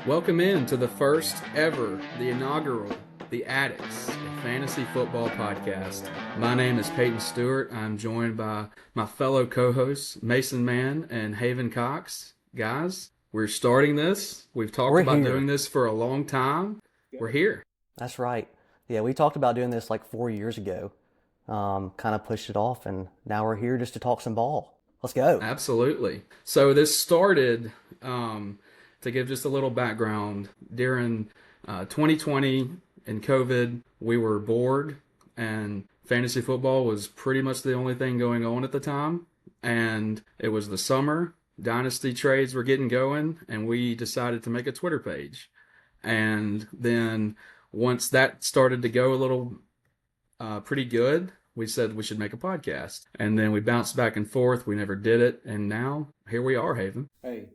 Welcome in to the first ever, the inaugural, the Addicts, a fantasy football podcast. My name is Peyton Stewart. I'm joined by my fellow co-hosts, Mason Mann and Haven Cox. Guys, we're starting this. We've talked about doing this for a long time. We're here. That's right. Yeah, we talked about doing this like 4 years ago. Kind of pushed it off, and now we're here just to talk some ball. Let's go. Absolutely. So this started, to give just a little background, during 2020 and COVID, we were bored, and fantasy football was pretty much the only thing going on at the time. And it was the summer. Dynasty trades were getting going, and we decided to make a Twitter page. And then once that started to go a little pretty good, we said we should make a podcast. And then we bounced back and forth. We never did it. And now here we are, Haven. Hey,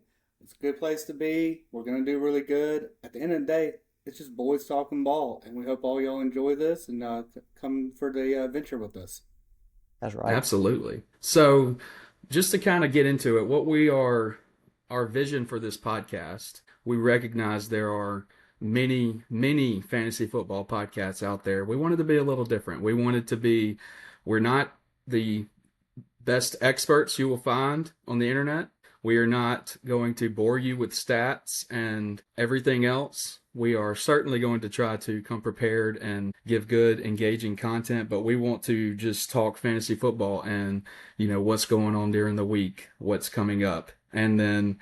it's a good place to be. We're going to do really good. At the end of the day, it's just boys talking ball. And we hope all y'all enjoy this and come for the adventure with us. That's right. Absolutely. So just to kind of get into it, our vision for this podcast, we recognize there are many fantasy football podcasts out there. We wanted to be a little different. We're not the best experts you will find on the internet. We are not going to bore you with stats and everything else. We are certainly going to try to come prepared and give good, engaging content, but we want to just talk fantasy football and, what's going on during the week, what's coming up. And then,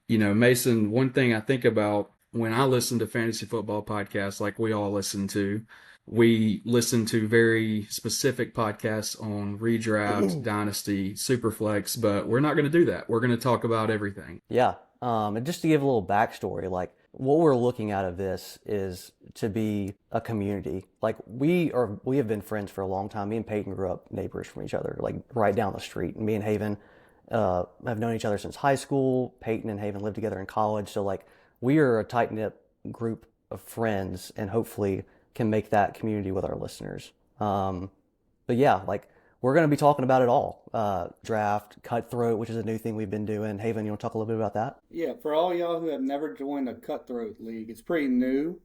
Mason, one thing I think about when I listen to fantasy football podcasts like we all listen to, we listen to very specific podcasts on redraft, Dynasty, Superflex, but we're not going to do that. We're going to talk about everything. Yeah. And just to give a little backstory, like what we're looking out of this is to be a community. Like we have been friends for a long time. Me and Peyton grew up neighbors from each other, like right down the street. And me and Haven have known each other since high school. Peyton and Haven lived together in college. So like we are a tight-knit group of friends, and hopefully can make that community with our listeners. But yeah, like we're going to be talking about it all. Draft, cutthroat, which is a new thing we've been doing. Haven, you want to talk a little bit about that? Yeah, for all y'all who have never joined a cutthroat league, it's pretty new.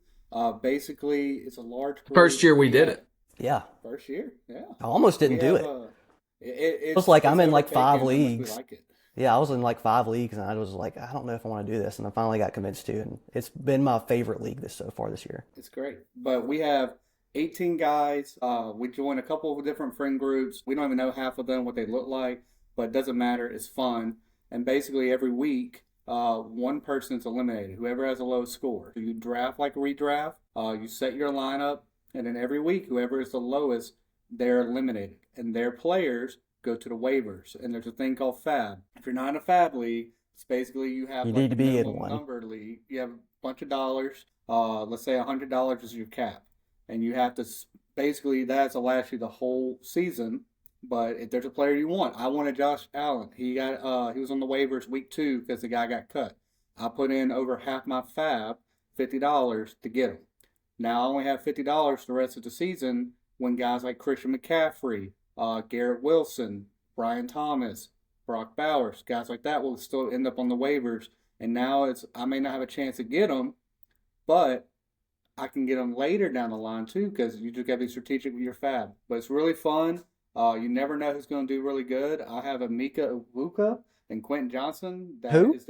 Basically, it's a large group. First year we did it. Yeah. First year, yeah. I almost didn't do it. It was like I'm in like 5 leagues. Like it. Yeah, I was in like 5 leagues, and I was like, I don't know if I want to do this. And I finally got convinced to, and it's been my favorite league so far this year. It's great. But we have 18 guys. We joined a couple of different friend groups. We don't even know half of them, what they look like, but it doesn't matter. It's fun. And basically every week, one person is eliminated, whoever has the lowest score. So you draft like a redraft. You set your lineup, and then every week, whoever is the lowest, they're eliminated. And their players go to the waivers, and there's a thing called fab. If you're not in a fab league, it's basically you have need to be in one numbered league. You have a bunch of dollars. Let's say $100 is your cap, and you have to basically that'll last you the whole season. But if there's a player you want, I wanted Josh Allen. He was on the waivers week 2 because the guy got cut. I put in over half my fab, $50 to get him. Now I only have $50 the rest of the season when guys like Christian McCaffrey, Garrett Wilson, Brian Thomas, Brock Bowers, guys like that will still end up on the waivers. And now I may not have a chance to get them, but I can get them later down the line too, because you just got to be strategic with your fab. But it's really fun. You never know who's going to do really good. I have Emeka Egbuka and Quentin Johnson. Who? Is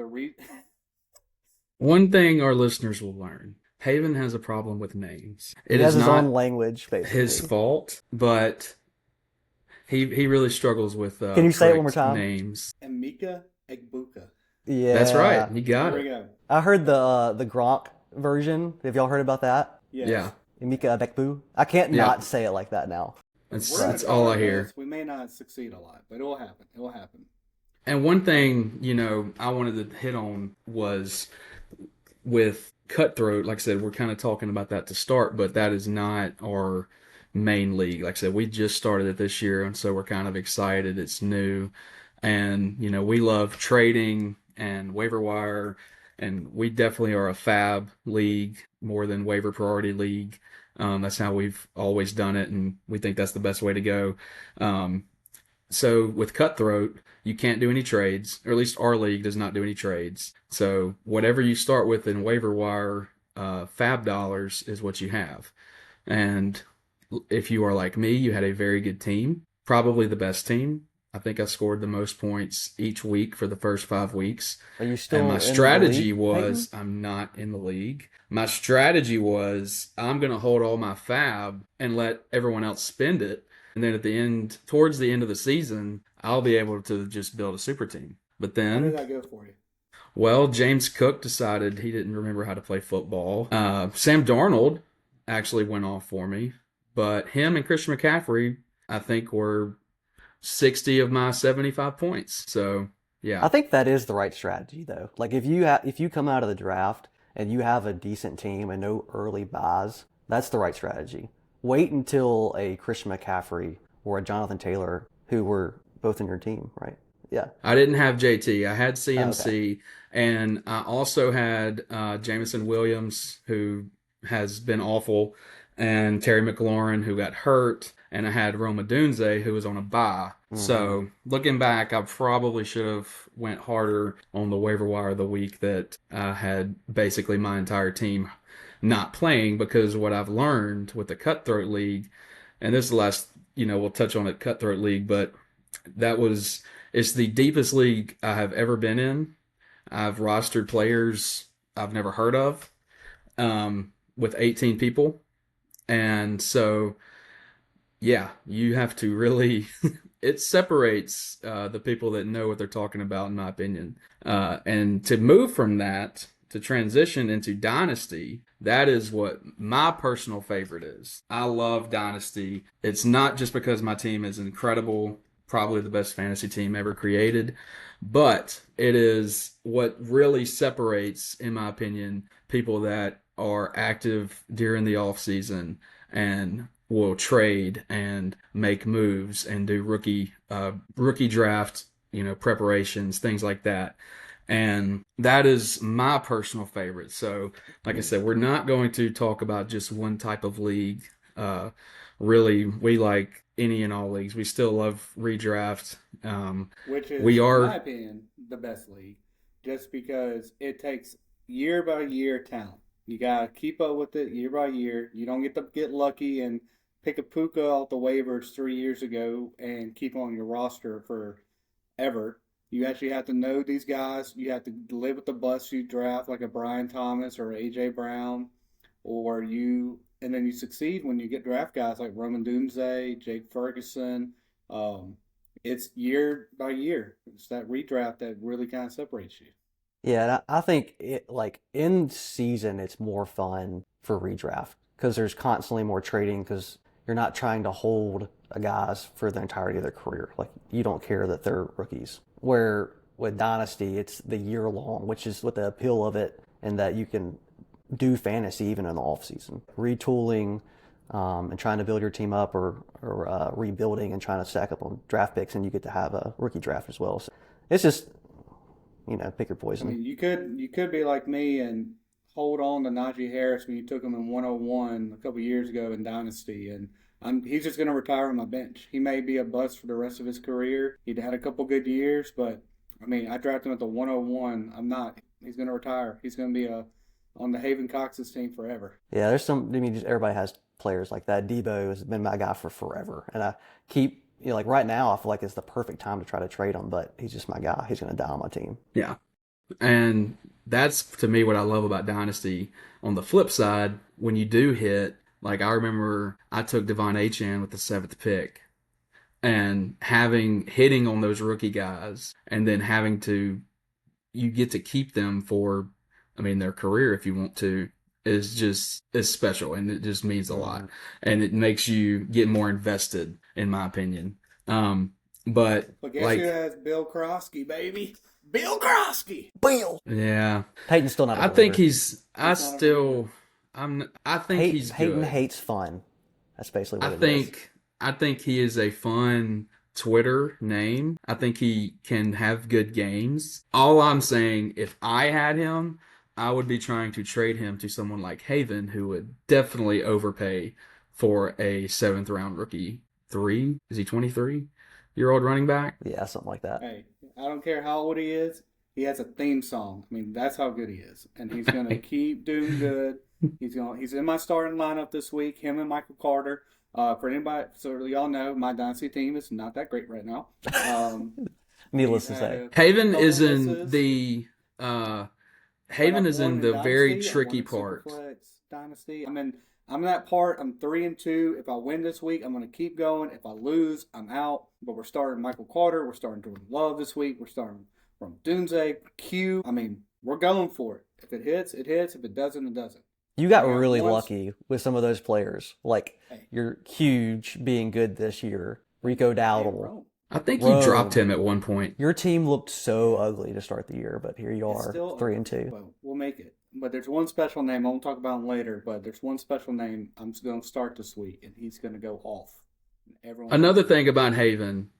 One thing our listeners will learn. Haven has a problem with names. It has his own language, basically. His fault, but he really struggles with Can you say it one more time? Names. Emeka Egbuka. Yeah. That's right. You got There it. we go. I heard the Gronk version. Have y'all heard about that? Yes. Yeah. Emeka Egbuka. I can't not say it like that now. That's all I hear. We may not succeed a lot, but it will happen. It will happen. And one thing, I wanted to hit on was with Cutthroat. Like I said, we're kind of talking about that to start, but that is not our main league. Like I said, we just started it this year, and so we're kind of excited. It's new. And, we love trading and waiver wire, and we definitely are a fab league more than waiver priority league. That's how we've always done it, and we think that's the best way to go. So with Cutthroat, you can't do any trades, or at least our league does not do any trades. So whatever you start with in waiver wire fab dollars is what you have. And if you are like me, you had a very good team, probably the best team. I think I scored the most points each week for the first 5 weeks. Are you And my still in the strategy league, Peyton? was I'm not in the league. My strategy was I'm going to hold all my fab and let everyone else spend it. And then at the end, towards the end of the season, I'll be able to just build a super team. But How did then, that go for you? well, James Cook decided he didn't remember how to play football. Sam Darnold actually went off for me, but him and Christian McCaffrey, I think, were 60 of my 75 points. So, I yeah. think that is the right strategy, though. Like if you come out of the draft and you have a decent team and no early buys, that's the right strategy. Wait until a Christian McCaffrey or a Jonathan Taylor, who were both in your team, right? Yeah. I didn't have JT. I had Oh, okay. CMC, and I also had Jamison Williams, who has been awful, and Terry McLaurin, who got hurt, and I had Roma Dunze, who was on a bye. Hmm. So looking back, I probably should have went harder on the waiver wire the week that I had basically my entire team not playing, because what I've learned with the Cutthroat League, and this is the last, we'll touch on it, Cutthroat League, but that was it's the deepest league I have ever been in. I've rostered players I've never heard of, with 18 people, and so yeah, you have to really. It separates the people that know what they're talking about, in my opinion. And to move from that to transition into Dynasty, that is what my personal favorite is. I love Dynasty. It's not just because my team is incredible, probably the best fantasy team ever created, but it is what really separates, in my opinion, people that are active during the off season and will trade and make moves and do rookie draft, preparations, things like that. And that is my personal favorite. So, like I said, we're not going to talk about just one type of league. Uh, Really, we like any and all leagues. We still love redraft. Which We is, in my are, opinion, the best league, just because it takes year by year talent. You gotta keep up with it year by year. You don't get to get lucky and pick a Puka off the waivers 3 years ago and keep on your roster forever. You actually have to know these guys. You have to live with the bust you draft, like a Brian Thomas or AJ Brown, and then you succeed when you get draft guys like Roman Dunze, Jake Ferguson. Um, it's year by year. It's that redraft that really kind of separates you. Yeah, and I think like in season it's more fun for redraft because there's constantly more trading because you're not trying to hold a guys for the entirety of their career. Like you don't care that they're rookies. Where with Dynasty, it's the year long, which is what the appeal of it, and that you can do fantasy even in the off season, retooling, and trying to build your team up, or rebuilding and trying to stack up on draft picks, and you get to have a rookie draft as well. So it's just pick your I poison. mean, you could be like me and hold on to Najee Harris when you took him in 101 a couple years ago in Dynasty, and he's just going to retire on my bench. He may be a bust for the rest of his career. He'd had a couple good years, but I mean, I drafted him at the 101. I'm not. He's going to retire. He's going to be on the Haven Cox's team forever. Yeah, there's some. I mean, just everybody has players like that. Deebo has been my guy for forever, and I keep like right now I feel like it's the perfect time to try to trade him, but he's just my guy. He's going to die on my team. yeah. And that's to me what I love about Dynasty. On the flip side, when you do hit, like I remember I took Devon Achane with the seventh pick, and hitting on those rookie guys, and then having to you get to keep them for, I mean, their career if you want to, is special, and it just means a lot, Hmm. and it makes you get more invested, in my opinion. But But guess who like, has Bill Krosky, baby? Bill Krosky. Bill. yeah, Peyton's still not a I think believer. he's, I He's not a believer. still, I think he's Peyton good. hates fun. That's basically I what it is. think I think he is a fun Twitter name. I think he can have good games. All I'm saying, if I had him, I would be trying to trade him to someone like Haven, who would definitely overpay for a seventh round rookie. Three? Is he 23? year old running back. Yeah, something like that. Hey, I don't care how old he is. He has a theme song. I mean, that's how good he is, and he's gonna keep doing good. He's in my starting lineup this week. Him and Michael Carter. For anybody, so y'all know, my dynasty team is not that great right now. Needless to say, Haven couple is in misses. the Haven is in the very tricky part. Superflex Dynasty. I'm in that part. I'm 3-2. If I win this week, I'm going to keep going. If I lose, I'm out. But we're starting Michael Carter. We're starting Jordan Love this week. We're starting from Dunze, Q. I mean, we're going for it. If it hits, it hits. If it doesn't, it doesn't. you got Yeah, really once- lucky with some of those players. Like Hey. you're huge being good this year. Rico Dowdle. Rome. I think you Rome. dropped him at one point. Your team looked so ugly to start the year, but here you It's are, still 3-2. Well, we'll make it. But there's one special name. I won't talk about him later. But there's one special name I'm going to start this week, and he's going to go off. Another thing about Haven,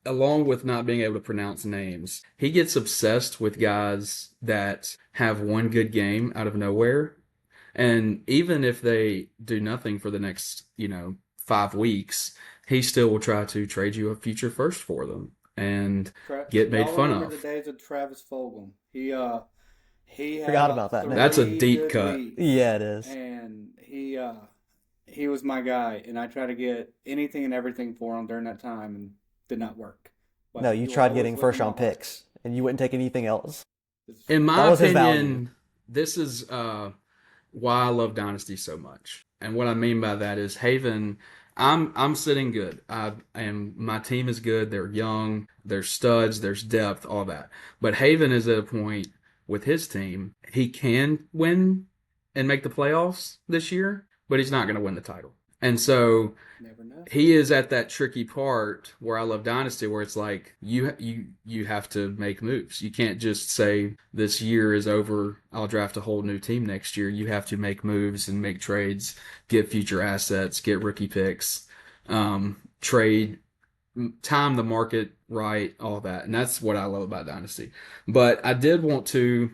along with not being able to pronounce names, he gets obsessed with guys that have one good game out of nowhere. And even if they do nothing for the next, 5 weeks, he still will try to trade you a future first for them and get made fun remember of. the days of Travis Fulgham. He had Forgot about that name. That's a 3 deep good cut. weeks. Yeah, it is. And he was my guy, and I tried to get anything and everything for him during that time, and did not work. But No, you he will tried always getting live first in my round heart. picks, and you wouldn't take anything else. In my That was his opinion, value. this is why I love Dynasty so much. And what I mean by that is Haven, I'm sitting good. And my team is good. They're young, there's studs, there's depth, all that. But Haven is at a point with his team, he can win and make the playoffs this year, but he's not going to win the title. And so Never know. he is at that tricky part where I love Dynasty, where it's like you have to make moves. You can't just say this year is over, I'll draft a whole new team next year. You have to make moves and make trades, get future assets, get rookie picks, trade, time the market right, all that. And that's what I love about Dynasty. But I did want to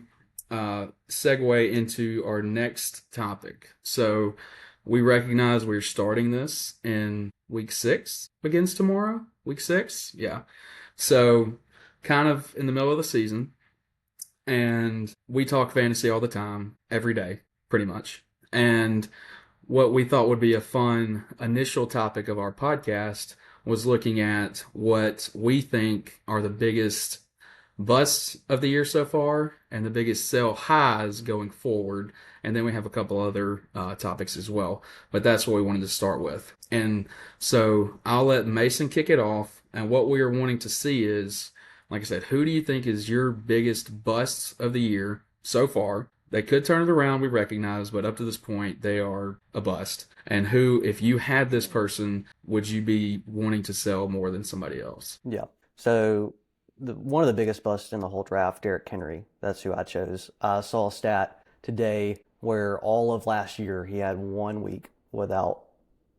segue into our next topic. So we recognize we're starting this in week 6, begins tomorrow. Week 6, yeah. So kind of in the middle of the season, and we talk fantasy all the time, every day, pretty much. And what we thought would be a fun initial topic of our podcast was looking at what we think are the biggest busts of the year so far and the biggest sell highs going forward. And then we have a couple other topics as well. But that's what we wanted to start with. And so I'll let Mason kick it off. And what we are wanting to see is, like I said, who do you think is your biggest busts of the year so far? They could turn it around, we recognize, but up to this point, they are a bust. And who, if you had this person, would you be wanting to sell more than somebody else? Yeah. So one of the biggest busts in the whole draft, Derrick Henry. That's who I chose. I saw a stat today where all of last year he had 1 week without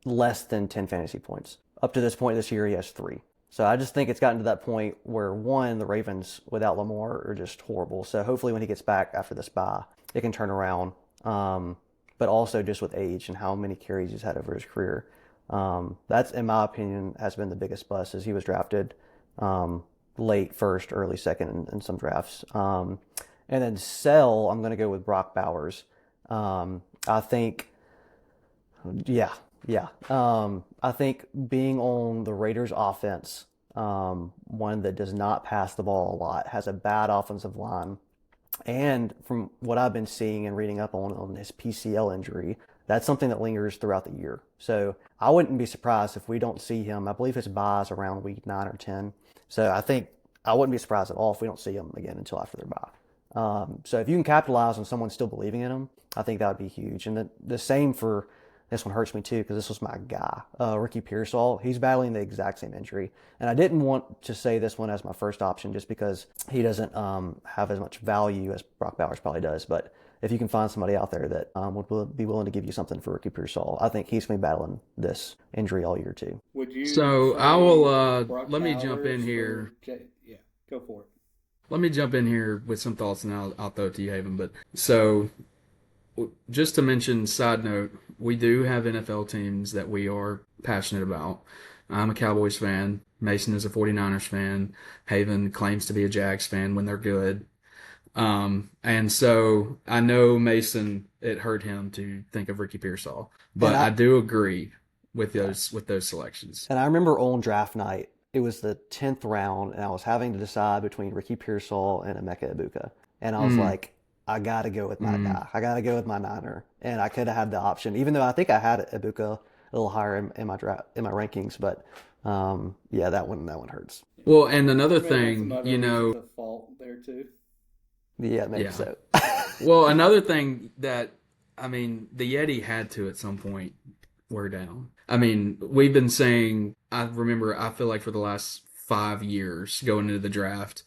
less than 10 fantasy points. Up to this point this year, he has 3. So I just think it's gotten to that point where, one, the Ravens without Lamar are just horrible. So hopefully when he gets back after this bye, it can turn around. But also just with age and how many carries he's had over his career. That's, in my opinion, has been the biggest bust, as he was drafted late first, early second in some drafts. And then sell, I'm going to go with Brock Bowers. I think, I think being on the Raiders offense, one that does not pass the ball a lot, has a bad offensive line, and from what I've been seeing and reading up on his PCL injury, that's something that lingers throughout the year. So I wouldn't be surprised if we don't see him. I believe his bye is around week 9 or 10. So I think I wouldn't be surprised at all if we don't see him again until after their bye. So if you can capitalize on someone still believing in him, I think that would be huge. And the same for, this one hurts me too because this was my guy, Ricky Pearsall. He's battling the exact same injury. And I didn't want to say this one as my first option just because he doesn't have as much value as Brock Bowers probably does. But if you can find somebody out there that would be willing to give you something for Ricky Pearsall, I think he's going to be battling this injury all year too. Would you? So say I will, Brock let me jump in Bowers here. Yeah, go for it. Let me jump in here with some thoughts, and I'll throw it to you, Haven. But so, just to mention, side note, we do have NFL teams that we are passionate about. I'm a Cowboys fan. Mason is a 49ers fan. Haven claims to be a Jags fan when they're good. And so I know Mason, it hurt him to think of Ricky Pearsall, but I do agree with those selections. And I remember on draft night, it was the 10th round, and I was having to decide between Ricky Pearsall and Emeka Ibuka. And I was like, I got to go with my guy. I got to go with my Niner. And I could have had the option, even though I think I had Ibuka a little higher in my rankings. But yeah, that one hurts. Well, and another Maybe thing, that's you another know, reason to fault there too. Yeah, maybe so. Well, another thing that, I mean, the Yeti had to at some point wear down. I mean, we've been saying, I feel like for the last 5 years going into the draft,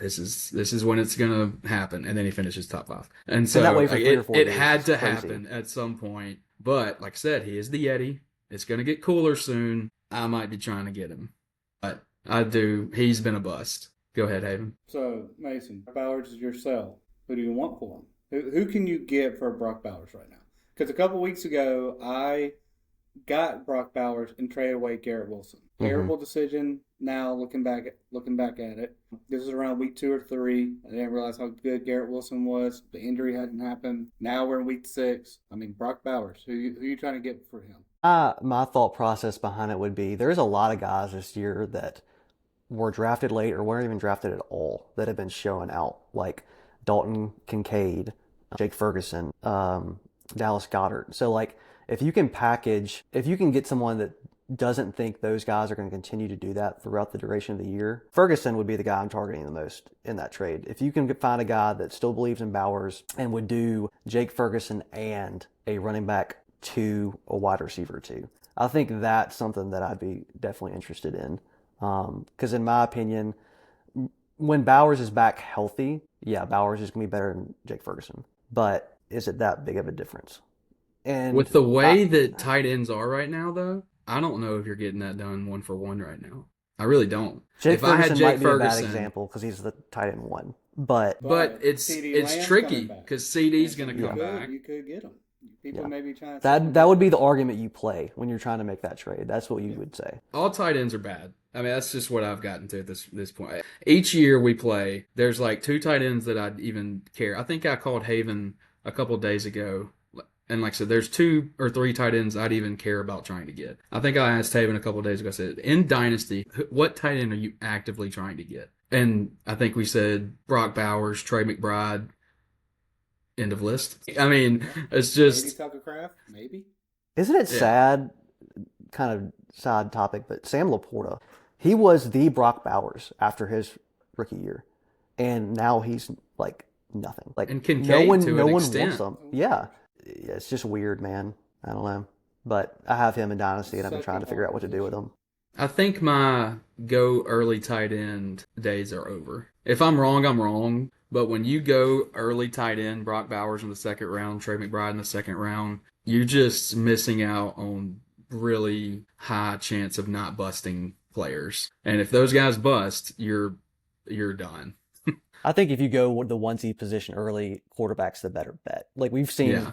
this is when it's going to happen. And then he finishes top 5. And so that way for 3 or 4 it years. had to It's crazy. happen at some point. But like I said, he is the Yeti. It's going to get cooler soon. I might be trying to get him. But he's been a bust. Go ahead, Haven. So, Mason, Bowers is your sell. Who do you want for him? Who can you get for Brock Bowers right now? Because a couple weeks ago, I got Brock Bowers and traded away Garrett Wilson. Terrible decision. Now looking back at it, this is around week 2 or 3. I didn't realize how good Garrett Wilson was. The injury hadn't happened. Now we're in week 6. I mean, Brock Bowers. Who are you trying to get for him? My thought process behind it would be there's a lot of guys this year that were drafted late or weren't even drafted at all that have been showing out, like Dalton Kincaid, Jake Ferguson, Dallas Goedert. So like if you can get someone that doesn't think those guys are going to continue to do that throughout the duration of the year, Ferguson would be the guy I'm targeting the most in that trade. If you can find a guy that still believes in Bowers and would do Jake Ferguson and a running back to a wide receiver too, I think that's something that I'd be definitely interested in. Because in my opinion, when Bowers is back healthy, yeah, Bowers is going to be better than Jake Ferguson. But is it that big of a difference? And with the way that tight ends are right now, though, I don't know if you're getting that done 1-for-1 right now. I really don't. Jake if Ferguson I had Jake might be Ferguson, a bad example because he's the tight end 1. But it's tricky because CD's going to come back. You could get him. People may be trying to that would be the argument you play when you're trying to make that trade. That's what you would say. All tight ends are bad. I mean, that's just what I've gotten to at this point. Each year we play, there's like 2 tight ends that I'd even care. I think I called Haven a couple days ago, and like I said, there's 2 or 3 tight ends I'd even care about trying to get. I think I asked Haven a couple days ago, I said, in Dynasty, what tight end are you actively trying to get? And I think we said Brock Bowers, Trey McBride, end of list. I mean, it's just... Maybe Tucker Kraft, maybe. Isn't it sad, kind of side topic, but Sam Laporta, he was the Brock Bowers after his rookie year. And now he's like nothing. Like and Kincaid no one wants extent. him. Yeah. It's just weird, man. I don't know. But I have him in Dynasty and I've been trying to figure out what to do with him. I think my go early tight end days are over. If I'm wrong, I'm wrong. But when you go early tight end, Brock Bowers in the 2nd round, Trey McBride in the 2nd round, you're just missing out on really high chance of not busting players. And if those guys bust, you're done. I think if you go the onesie position early, quarterback's the better bet. Like we've seen,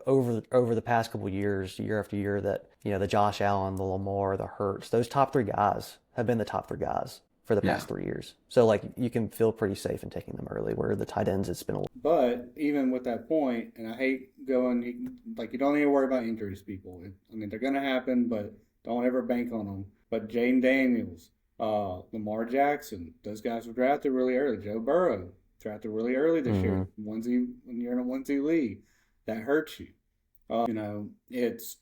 over the past couple of years, year after year, that the Josh Allen, the Lamar, the Hurts, those top 3 guys have been the top 3 guys for the past 3 years. So like you can feel pretty safe in taking them early. Where the tight ends, it's been a. But even with that point, and I hate going like you don't need to worry about injuries, people. I mean they're gonna happen, but don't ever bank on them. But Jaden Daniels, Lamar Jackson, those guys were drafted really early. Joe Burrow drafted really early this year. When you're in a onesie league, that hurts you.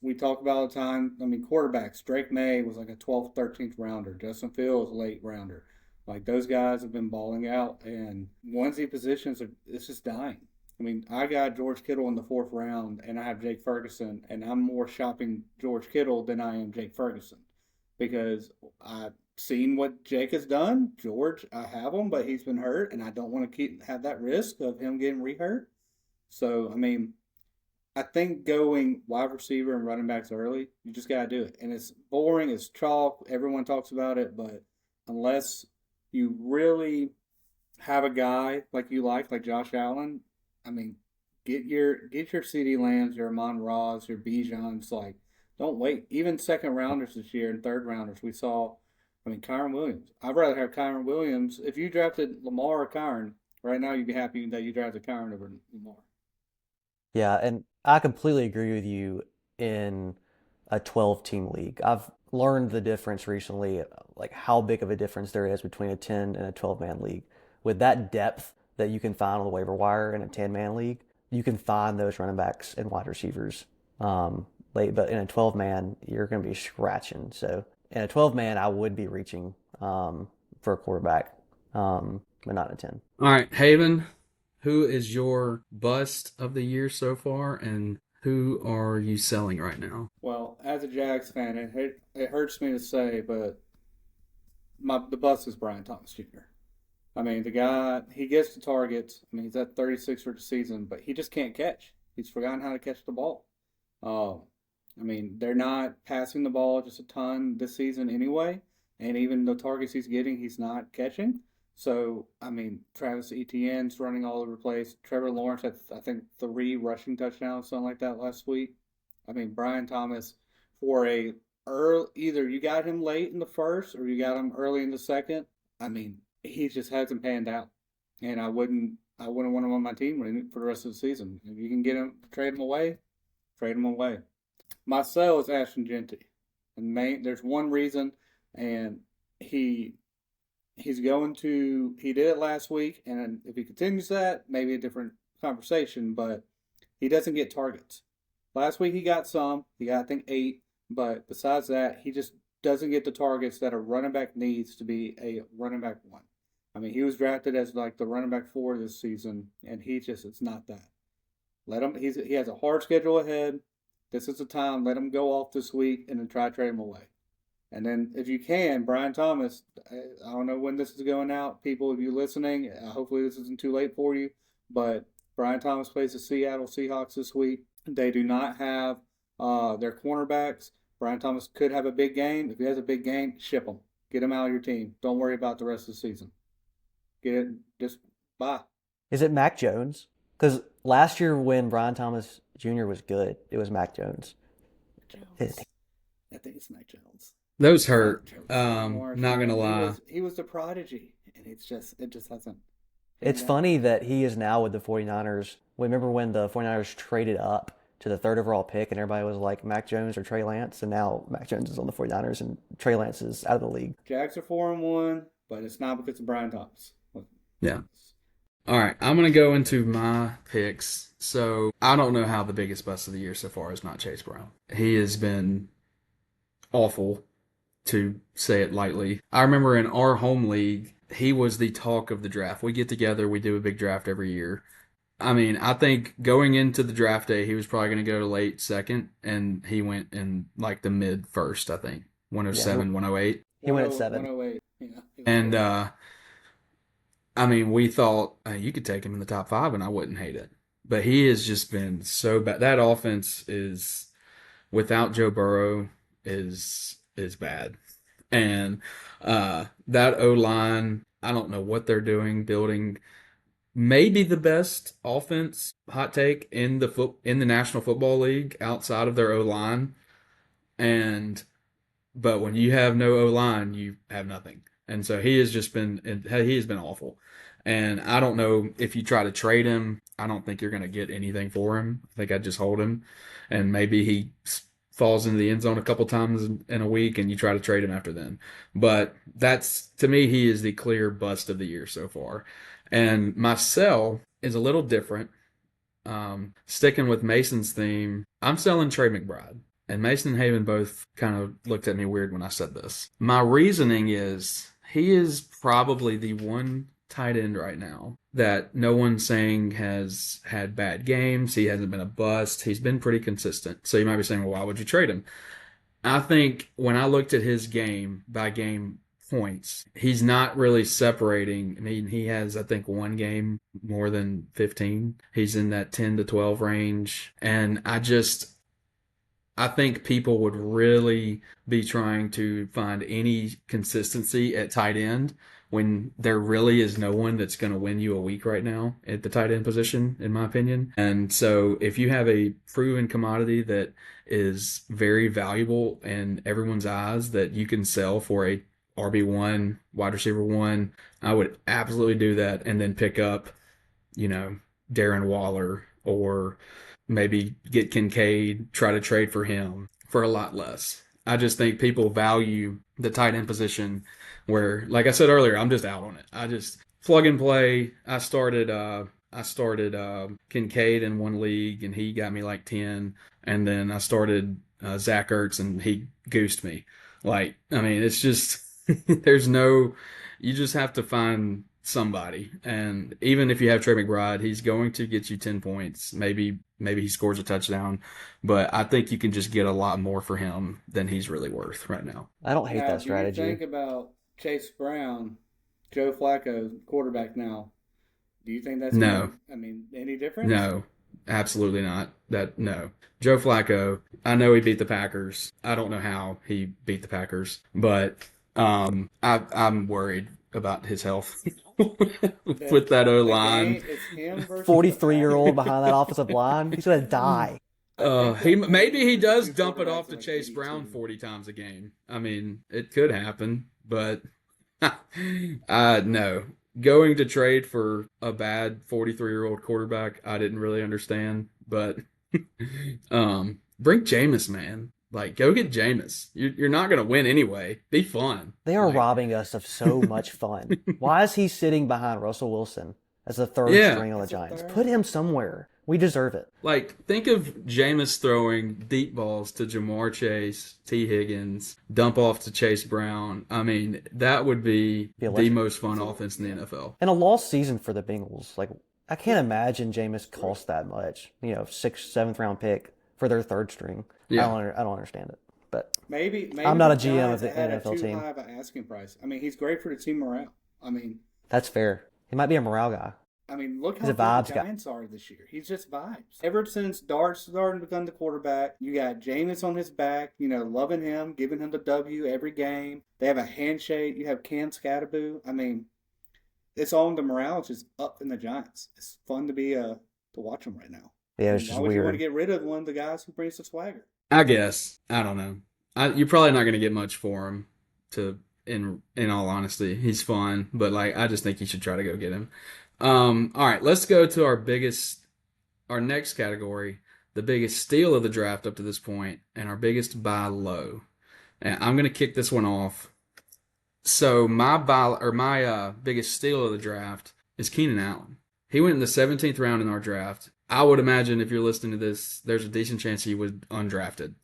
We talk about all the time. I mean, quarterbacks. Drake May was like a 12th, 13th rounder. Justin Fields, late rounder. Like those guys have been balling out, and onesie positions it's just dying. I mean, I got George Kittle in the 4th round, and I have Jake Ferguson, and I'm more shopping George Kittle than I am Jake Ferguson because I've seen what Jake has done. George, I have him, but he's been hurt, and I don't want to have that risk of him getting re-hurt. So, I mean, I think going wide receiver and running backs early, you just got to do it. And it's boring, it's chalk, everyone talks about it, but unless you really have a guy like Josh Allen, I mean, get your CeeDee Lambs, your Amon-Ra's, your Bijans, like, don't wait. Even 2nd rounders this year and 3rd rounders, we saw I mean, Kyron Williams. I'd rather have Kyron Williams. If you drafted Lamar or Kyron, right now you'd be happy that you drafted Kyron over Lamar. Yeah, and I completely agree with you in a 12-team league. I've learned the difference recently, like how big of a difference there is between a 10 and a 12-man league. With that depth that you can find on the waiver wire in a 10-man league, you can find those running backs and wide receivers late. But in a 12-man, you're going to be scratching. So in a 12-man, I would be reaching for a quarterback, but not in a 10. All right, Haven, who is your bust of the year so far, and who are you selling right now? Well, as a Jags fan, it hurts me to say, but the bust is Brian Thomas Jr. I mean, the guy, he gets the targets. I mean, he's at 36 for the season, but he just can't catch. He's forgotten how to catch the ball. I mean, they're not passing the ball just a ton this season anyway, and even the targets he's getting, he's not catching. So, I mean, Travis Etienne's running all over the place. Trevor Lawrence had, I think, 3 rushing touchdowns, something like that last week. I mean, Brian Thomas, for a either you got him late in the first or you got him early in the second. I mean, he just hasn't panned out, and I wouldn't want him on my team for the rest of the season. If you can get him, trade him away, trade him away. My sell is Ashton Genty, and there's one reason, and he's going to. He did it last week, and if he continues that, maybe a different conversation. But he doesn't get targets. Last week he got some. He got, I think, 8. But besides that, he just doesn't get the targets that a running back needs to be a running back 1. I mean, he was drafted as like the running back 4 this season, and it's not that. Let him. He has a hard schedule ahead. This is the time. Let him go off this week, and then try to trade him away. And then, if you can, Brian Thomas, I don't know when this is going out. People, if you're listening, hopefully this isn't too late for you. But Brian Thomas plays the Seattle Seahawks this week. They do not have their cornerbacks. Brian Thomas could have a big game. If he has a big game, ship him. Get him out of your team. Don't worry about the rest of the season. Get it. Just bye. Is it Mac Jones? Because last year when Brian Thomas Jr. was good, it was Mac Jones. Jones. I think it's Mac Jones. Those hurt. Not gonna lie. He was the prodigy, and it just hasn't. It's funny that he is now with the 49ers. Remember when the 49ers traded up to the 3rd overall pick and everybody was like Mac Jones or Trey Lance, and now Mac Jones is on the 49ers and Trey Lance is out of the league. Jags are 4-1, but it's not because of Brian Thomas. Yeah. All right, I'm going to go into my picks. So I don't know how the biggest bust of the year so far is not Chase Brown. He has been awful, to say it lightly. I remember in our home league, he was the talk of the draft. We get together, we do a big draft every year. I mean, I think going into the draft day, he was probably going to go to late second, and he went in like the mid first, I think. 107, 108. He went at 7. 108, yeah. And, I mean, we thought you could take him in the top 5 and I wouldn't hate it. But he has just been so bad. That offense is, without Joe Burrow, is bad. And that O-line, I don't know what they're doing, building maybe the best offense, hot take, in the National Football League outside of their O-line. But when you have no O-line, you have nothing. And so he has been awful. And I don't know if you try to trade him, I don't think you're going to get anything for him. I think I'd just hold him. And maybe he falls into the end zone a couple times in a week and you try to trade him after then. But to me, he is the clear bust of the year so far. And my sell is a little different. Sticking with Mason's theme, I'm selling Trey McBride. And Mason and Haven both kind of looked at me weird when I said this. My reasoning is he is probably the one tight end right now that no one's saying has had bad games. He hasn't been a bust. He's been pretty consistent. So you might be saying, well, why would you trade him? I think when I looked at his game by game points, he's not really separating. I mean, he has, I think, one game more than 15. He's in that 10 to 12 range. And I think people would really be trying to find any consistency at tight end when there really is no one that's going to win you a week right now at the tight end position, in my opinion. And so if you have a proven commodity that is very valuable in everyone's eyes that you can sell for a RB1, wide receiver one, I would absolutely do that and then pick up, Darren Waller or maybe get Kincaid, try to trade for him for a lot less. I just think people value the tight end position where, like I said earlier, I'm just out on it. I just plug and play. I started Kincaid in one league and he got me like 10. And then I started Zach Ertz and he goosed me. It's just, you just have to find somebody. And even if you have Trey McBride, he's going to get you 10 points. Maybe he scores a touchdown, but I think you can just get a lot more for him than he's really worth right now. I don't hate Now, that strategy. do you think about Chase Brown, Joe Flacco, quarterback now? Do you think that's No. Any difference? No, absolutely not. No. Joe Flacco, I know he beat the Packers. I don't know how he beat the Packers, but I'm worried about his health with that O-line. It's him versus 43-year-old behind that offensive line. He's going to die. Maybe he does dump it off to Chase Brown 40 times a game. It could happen, but no. Going to trade for a bad 43-year-old quarterback, I didn't really understand. But bring Jameis, man. Go get Jameis. You're not going to win anyway. Be fun. They are robbing us of so much fun. Why is he sitting behind Russell Wilson as the third string on the Giants? Put him somewhere. We deserve it. Think of Jameis throwing deep balls to Jamar Chase, T. Higgins, dump off to Chase Brown. That would be the most fun offense in the NFL. And a lost season for the Bengals. I can't imagine Jameis cost that much. 6th, 7th round pick for their third string. Yeah. I don't understand it. But maybe I'm not a GM of the NFL team. Too high of an asking price. He's great for the team morale. That's fair. He might be a morale guy. Look how good the Giants are this year. He's just vibes. Ever since Dart started to become the quarterback, you got Jameis on his back, loving him, giving him the W every game. They have a handshake. You have Cam Skattebo. It's all the morale is just up in the Giants. It's fun to watch them right now. Yeah, it's just why would weird. You want to get rid of one of the guys who brings the swagger? I guess. I don't know. You're probably not going to get much for him. In all honesty, he's fun, but I just think you should try to go get him. All right, let's go to our next category, the biggest steal of the draft up to this point, and our biggest buy low. And I'm going to kick this one off. So my biggest steal of the draft is Keenan Allen. He went in the 17th round in our draft. I would imagine if you're listening to this, there's a decent chance he was undrafted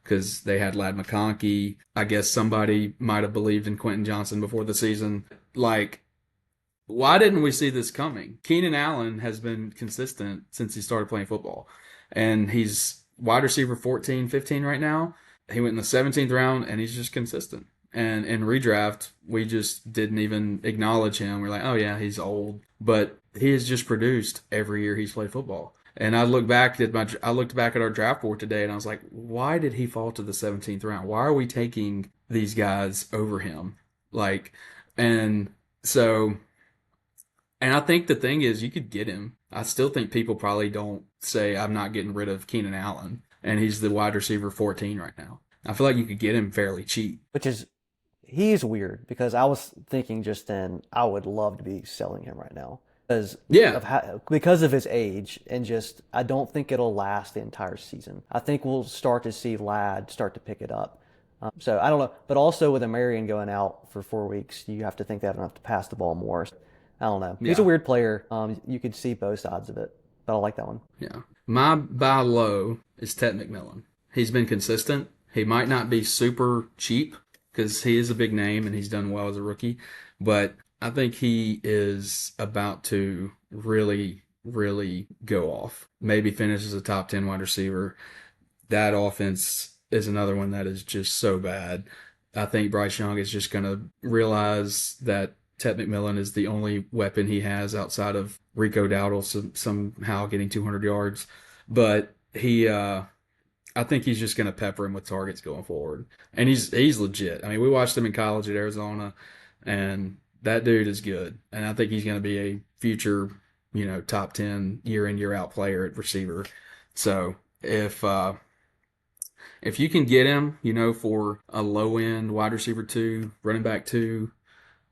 because they had Ladd McConkey. I guess somebody might have believed in Quentin Johnson before the season. Why didn't we see this coming? Keenan Allen has been consistent since he started playing football. And he's wide receiver 14, 15 right now. He went in the 17th round, and he's just consistent. And in redraft, we just didn't even acknowledge him. We're like, oh, yeah, he's old. But he has just produced every year he's played football. And I looked back at our draft board today, and I was like, why did he fall to the 17th round? Why are we taking these guys over him? And I think the thing is, you could get him. I still think people probably don't say, I'm not getting rid of Keenan Allen, and he's the wide receiver 14 right now. I feel like you could get him fairly cheap. He's weird, because I was thinking just then, I would love to be selling him right now. Because of his age, and I don't think it'll last the entire season. I think we'll start to see Ladd start to pick it up. So I don't know. But also with Marion going out for 4 weeks, you have to think that enough to pass the ball more. I don't know. He's a weird player. You could see both sides of it, but I like that one. Yeah. My buy low is Ted McMillan. He's been consistent. He might not be super cheap because he is a big name and he's done well as a rookie, but I think he is about to really, really go off. Maybe finish as a top 10 wide receiver. That offense is another one that is just so bad. I think Bryce Young is just going to realize that Ted McMillan is the only weapon he has outside of Rico Dowdle somehow getting 200 yards. But I think he's just going to pepper him with targets going forward. And he's legit. We watched him in college at Arizona, and that dude is good. And I think he's going to be a future, top 10 year in, year out player at receiver. So if if you can get him, for a low end wide receiver 2, running back 2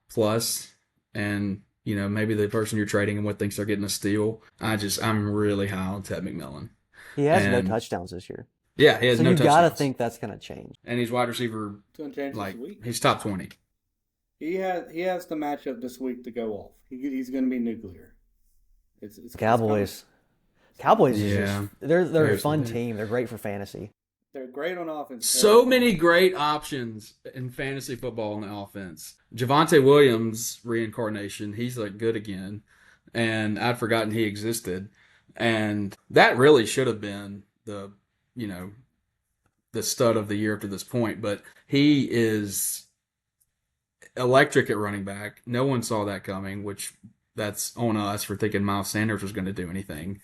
plus, and maybe the person you're trading him with thinks they're getting a steal. I'm really high on Ted McMillan. He has no And touchdowns this year. yeah, he has So no you got to touchdowns. think that's going to change. And he's wide receiver, It's going to change like, this week. he's top 20. He has the matchup this week to go off. He's going to be nuclear. It's Cowboys. Cowboys is Yeah. just, they're a There's fun the- team. They're great for fantasy. They're great on offense. So many great options in fantasy football on the offense. Javonte Williams reincarnation, he's like good again. And I'd forgotten he existed. And that really should have been the stud of the year up to this point. But he is electric at running back. No one saw that coming, which that's on us for thinking Miles Sanders was going to do anything.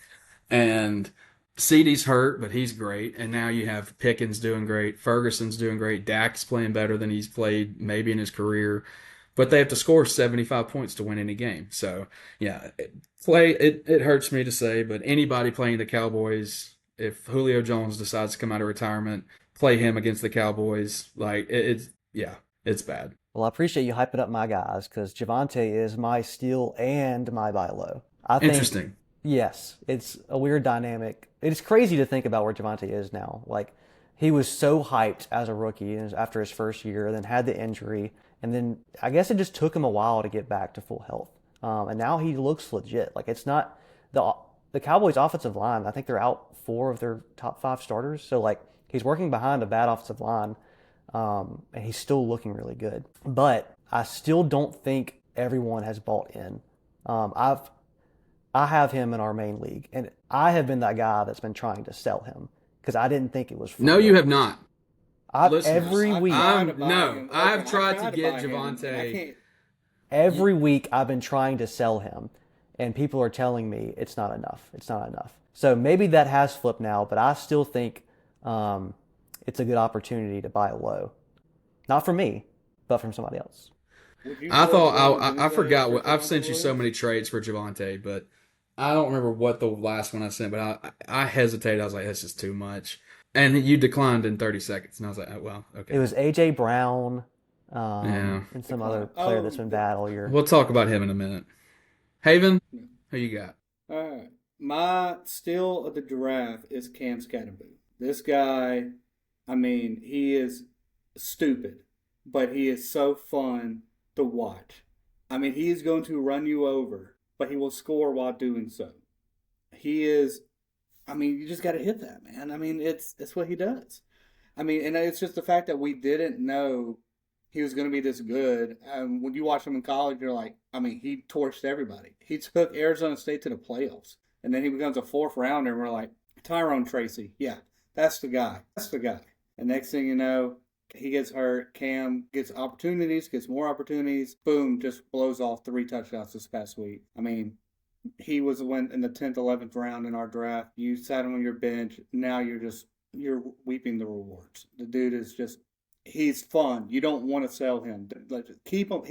And CeeDee's hurt, but he's great. And now you have Pickens doing great. Ferguson's doing great. Dak's playing better than he's played maybe in his career. But they have to score 75 points to win any game. So, yeah, it hurts me to say, but anybody playing the Cowboys, if Julio Jones decides to come out of retirement, play him against the Cowboys, it's bad. Well, I appreciate you hyping up my guys because Javonte is my steal and my buy low. I think, Interesting. yes, it's a weird dynamic. It's crazy to think about where Javonte is now. Like, he was so hyped as a rookie after his first year, then had the injury, and then I guess it just took him a while to get back to full health. And now he looks legit. Like, it's not the Cowboys' offensive line. I think they're out 4 of their top 5 starters. So, like, he's working behind a bad offensive line, and he's still looking really good. But I still don't think everyone has bought in. I have him in our main league, and I have been that guy that's been trying to sell him because I didn't think it was. No, you have not. Every week. I've tried to get Javonte. Every week I've been trying to sell him, and people are telling me it's not enough. It's not enough. So maybe that has flipped now, but I still think it's a good opportunity to buy low. Not from me, but from somebody else. I forgot. I've sent you so many trades for Javonte, but I don't remember what the last one I sent, but I hesitated. I was like, that's just too much. And you declined in 30 seconds. And I was like, oh, well, okay. It was A.J. Brown and some other player that's been bad all year. We'll talk about him in a minute. Haven, who you got? All right. My steal of the draft is Cam Skattebo. This guy, he is stupid, but he is so fun to watch. He is going to run you over, but he will score while doing so. He is, you just got to hit that, man. It's what he does. And it's just the fact that we didn't know he was going to be this good. When you watch him in college, you're like, he torched everybody. He took Arizona State to the playoffs, and then he becomes a 4th rounder, and we're like, Tyrone Tracy, yeah, that's the guy. That's the guy. And next thing you know, he gets hurt. Cam gets opportunities, gets more opportunities. Boom, just blows off 3 touchdowns this past week. He was in the 10th, 11th round in our draft. You sat him on your bench. Now you're reaping the rewards. The dude is he's fun. You don't want to sell him. Keep him.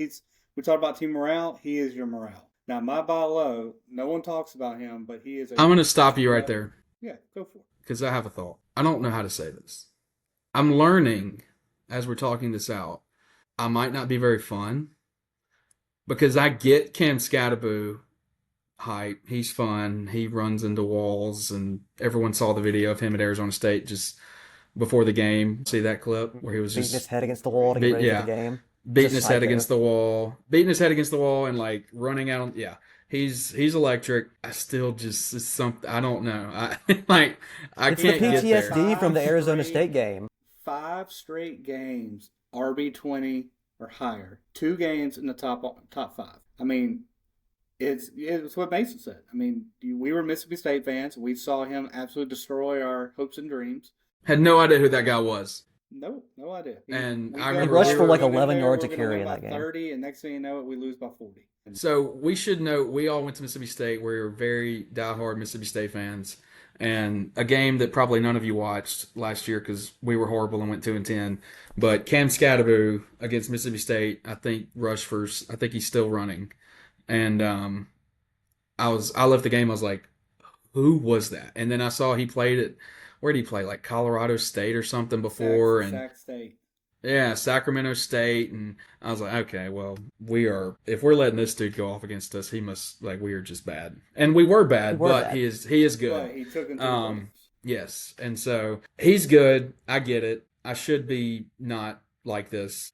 We talk about team morale. He is your morale. Now, my buy low, no one talks about him, but he is I'm going to stop you right there. Yeah, go for it. Because I have a thought. I don't know how to say this. I'm learning as we're talking this out. I might not be very fun because I get Cam Skattebo hype. He's fun. He runs into walls, and everyone saw the video of him at Arizona State just before the game. See that clip where he was beating just his head against the wall to get ready for the game. Beating his head against the wall, and like running out. Yeah, he's electric. I still just it's something I don't know. It's can't the get there. PTSD from the Arizona State game. 5 straight games, RB20 or higher. 2 games in the top 5. It's what Mason said. We were Mississippi State fans. We saw him absolutely destroy our hopes and dreams. Had no idea who that guy was. No idea. I He rushed for like 11 yards a carry in that game. 30, and next thing you know, we lose by 40. So we should know, we all went to Mississippi State. We were very diehard Mississippi State fans. And a game that probably none of you watched last year because we were horrible and went 2-10. But Cam Skattebo against Mississippi State, I think rushed first. I think he's still running. And I left the game. I was like, who was that? And then I saw he played at where did he play? Like Colorado State or something before, and Sac State. yeah, Sacramento State, and I was like, okay, well, if we're letting this dude go off against us, he must like we are just bad, and we were We bad, were but bad. he is good. But he took him to the playoffs. Yes, and so he's good. I get it. I should be not like this.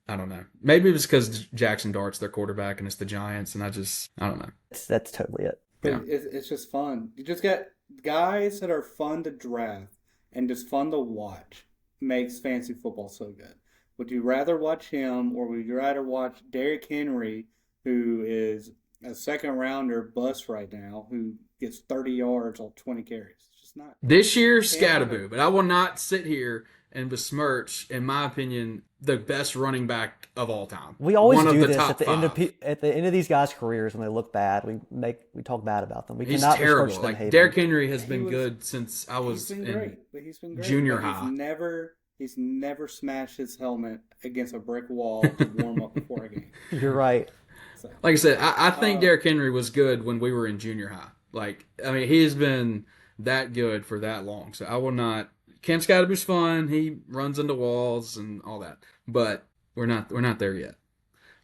I don't know. Maybe it's because Jackson Dart's their quarterback and it's the Giants, and I don't know. That's totally it. But Yeah. it's just fun. You just get guys that are fun to draft and just fun to watch. Makes fantasy football so good. Would you rather watch him or would you rather watch Derrick Henry, who is a second rounder bust right now, who gets 30 yards on 20 carries? It's just not. This year, Can't do Skattebo, it. but I will not sit here and besmirch, in my opinion, the best running back of all time. We always One of do the this top at the end of five. at the end of these guys' careers when they look bad. We talk bad about them. We He's cannot terrible. besmirch them. Like Haven. Derrick Henry has He been was- good since I was He's been in great, but he's been great. junior But high. He's never smashed his helmet against a brick wall to warm up before a game. You're right. So, Like I said, I think Uh, Derrick Henry was good when we were in junior high. Like, I mean, he has been that good for that long. So I will not. Cam Skattebo's fun. He runs into walls and all that, but we're not there yet.